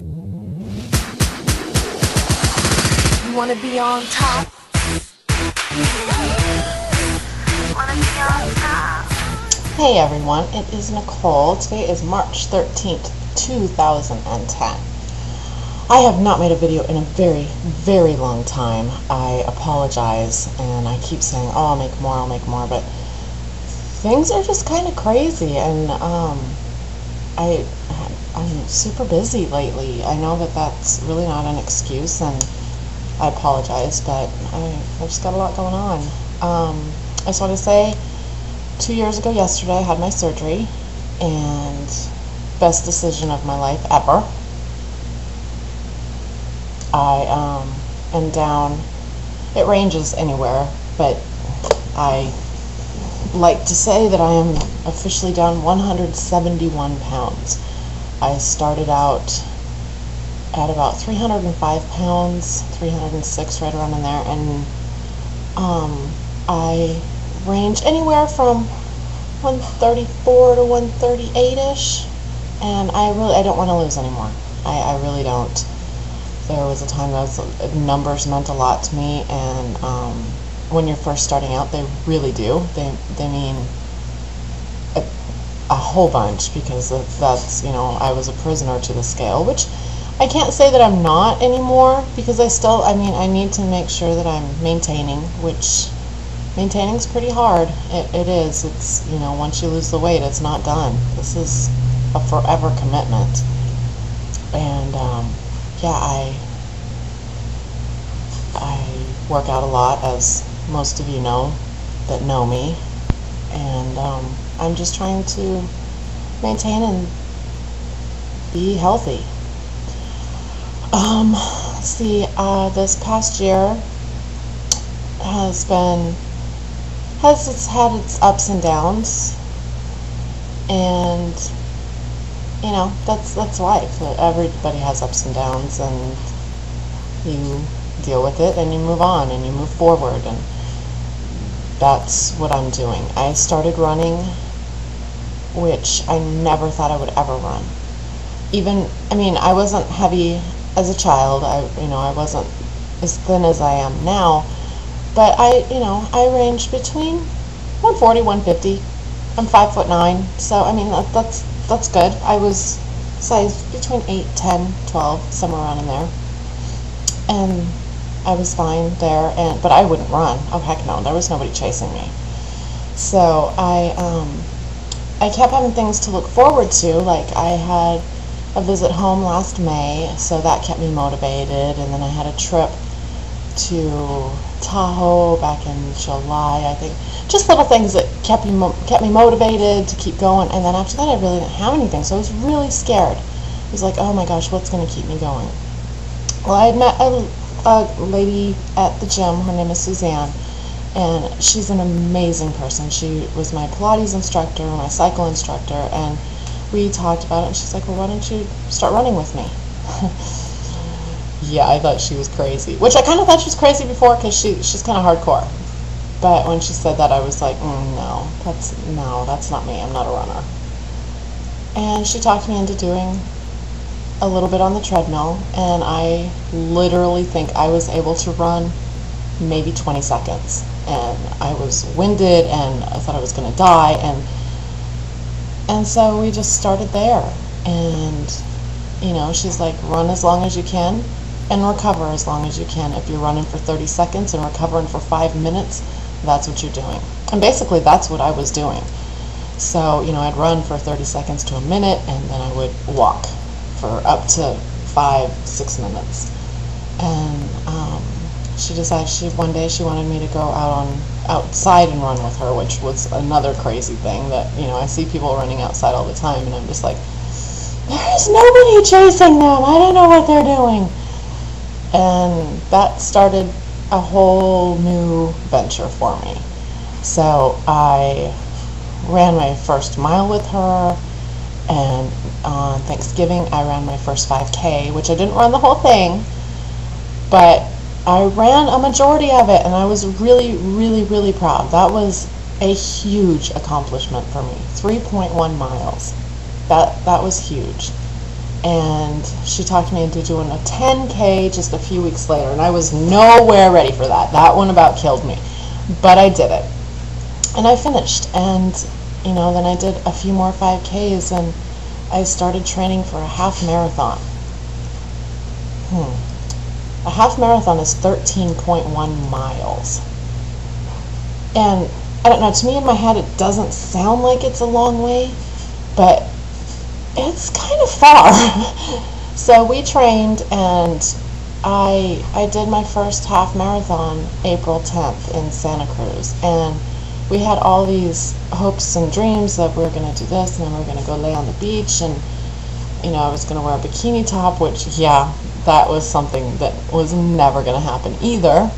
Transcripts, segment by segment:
You wanna be on top? Hey everyone, it is Nicole. Today is March 13th, 2010. I have not made a video in a very, very long time. I apologize, and I keep saying, oh, I'll make more, but things are just kind of crazy, and I'm super busy lately. I know that that's really not an excuse, and I apologize, but I've just got a lot going on. I just want to say, 2 years ago yesterday, I had my surgery, and best decision of my life ever. I am down, it ranges anywhere, but I like to say that I am officially down 171 pounds. I started out at about 305 pounds, 306, right around in there, and I range anywhere from 134 to 138-ish, and I don't want to lose anymore. I really don't. There was a time those numbers meant a lot to me, and when you're first starting out, they really do. They mean a whole bunch, because that's, I was a prisoner to the scale, which I can't say that I'm not anymore, because I need to make sure that I'm maintaining, which maintaining's pretty hard. It is. It's, once you lose the weight, it's not done. This is a forever commitment. And yeah, I work out a lot, as most of you know that know me, and I'm just trying to maintain and be healthy. Let's see, this past year has had its ups and downs, and that's life. Everybody has ups and downs, and you deal with it, and you move on, and you move forward, and that's what I'm doing. I started running, which I never thought I would ever run. I wasn't heavy as a child. I wasn't as thin as I am now, but I range between 140, 150. I'm 5'9", so that's good. I was size between 8, 10, 12, somewhere around in there, and I was fine there. But I wouldn't run. Oh heck no, there was nobody chasing me. So I kept having things to look forward to. Like, I had a visit home last May, so that kept me motivated, and then I had a trip to Tahoe back in July, I think. Just little things that kept me motivated to keep going. And then after that, I really didn't have anything, so I was really scared. I was like, oh my gosh, what's going to keep me going? Well, I had met a lady at the gym. Her name is Suzanne, and she's an amazing person. She was my Pilates instructor, my cycle instructor, and we talked about it, and she's like, well, why don't you start running with me? Yeah, I thought she was crazy, which I kind of thought she was crazy before, because she's kind of hardcore. But when she said that, I was like, no, that's not me. I'm not a runner. And she talked me into doing a little bit on the treadmill, and I literally think I was able to run maybe 20 seconds. And I was winded, and I thought I was going to die, and so we just started there. And she's like, run as long as you can and recover as long as you can. If you're running for 30 seconds and recovering for 5 minutes, that's what you're doing. And basically that's what I was doing. So I'd run for 30 seconds to a minute, and then I would walk for up to 5-6 minutes. And she decided one day she wanted me to go outside and run with her, which was another crazy thing that I see people running outside all the time, and I'm just like, there's nobody chasing them. I don't know what they're doing. And that started a whole new venture for me. So I ran my first mile with her, and on Thanksgiving I ran my first 5K, which I didn't run the whole thing, but I ran a majority of it, and I was really, really, really proud. That was a huge accomplishment for me. 3.1 miles. That was huge. and she talked me into doing a 10K just a few weeks later, and I was nowhere ready for that. That one about killed me, but I did it, and I finished. And you know, then I did a few more 5Ks, and I started training for a half marathon. A half marathon is 13.1 miles. And I don't know, to me in my head it doesn't sound like it's a long way, but it's kind of far. So we trained, and I did my first half marathon April 10th in Santa Cruz, and we had all these hopes and dreams that we were going to do this, and then we were going to go lay on the beach, and you know, I was going to wear a bikini top, which, yeah, that was something that was never going to happen either.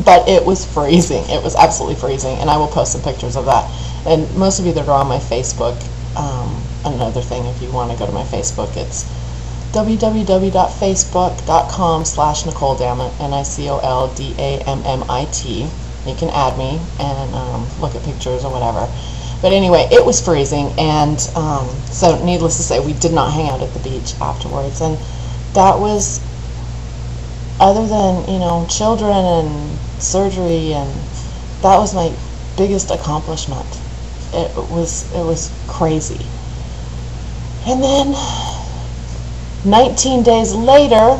But it was freezing. It was absolutely freezing, and I will post some pictures of that. And most of you that are on my Facebook, another thing, if you want to go to my Facebook, it's www.facebook.com/nicoldammit, nicoldammit. You can add me and look at pictures or whatever. But anyway, it was freezing, and so needless to say, we did not hang out at the beach afterwards. And that was, other than, you know, children and surgery, and that was my biggest accomplishment. It was crazy. And then 19 days later,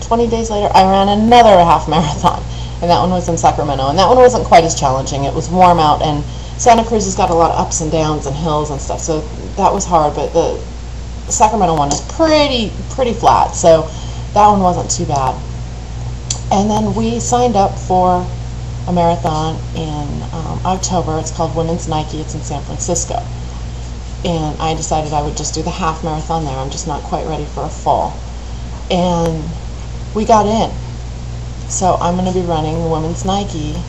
20 days later, I ran another half marathon, and that one was in Sacramento, and that one wasn't quite as challenging. It was warm out, and Santa Cruz has got a lot of ups and downs and hills and stuff, so that was hard. But the Sacramento one is pretty flat, so that one wasn't too bad. And then we signed up for a marathon in October. It's called Women's Nike. It's in San Francisco. And I decided I would just do the half marathon there. I'm just not quite ready for a full. And we got in. So I'm going to be running Women's Nike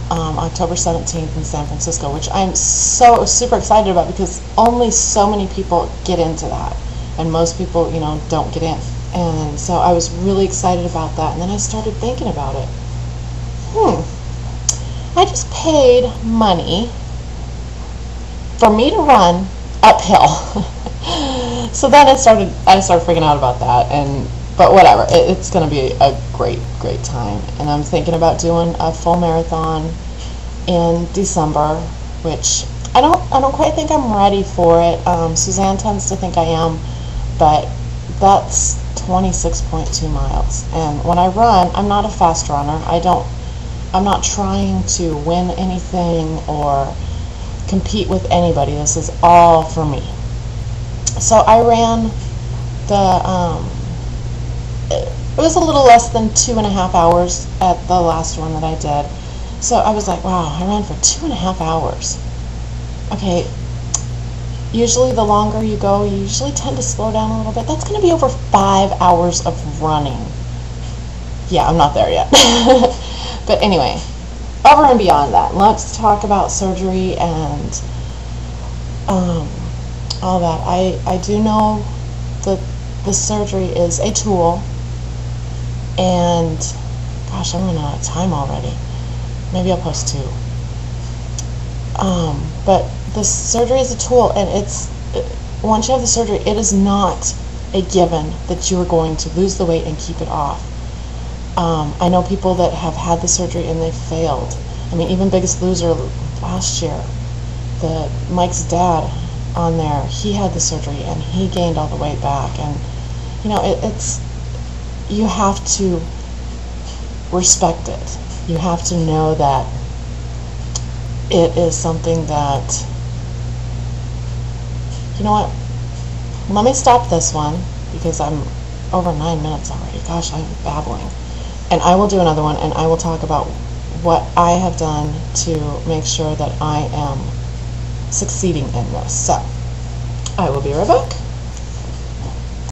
October 17th in San Francisco, which I'm so super excited about, because only so many people get into that. And most people, you know, don't get in. And so I was really excited about that. And then I started thinking about it. I just paid money for me to run uphill. So then I started freaking out about that. But whatever, it's going to be a great time. And I'm thinking about doing a full marathon in December, which I don't quite think I'm ready for it. Suzanne tends to think I am, but that's 26.2 miles. And when I run, I'm not a fast runner. I'm not trying to win anything or compete with anybody. This is all for me. So I ran it was a little less than 2.5 hours at the last one that I did. So I was like, wow, I ran for 2.5 hours. Okay, usually the longer you go, you usually tend to slow down a little bit. That's going to be over 5 hours of running. Yeah, I'm not there yet. But anyway, over and beyond that, let's talk about surgery and all that. I do know that the surgery is a tool, and gosh, I'm running out of time already. Maybe I'll post 2. But the surgery is a tool, and once you have the surgery, it is not a given that you are going to lose the weight and keep it off. I know people that have had the surgery and they've failed. I mean, even Biggest Loser last year, Mike's dad on there, he had the surgery and he gained all the weight back. And you know, you have to respect it. You have to know that it is something that, you know what, let me stop this one because I'm over 9 minutes already. Gosh, I'm babbling. And I will do another one, and I will talk about what I have done to make sure that I am succeeding in this. So, I will be right back.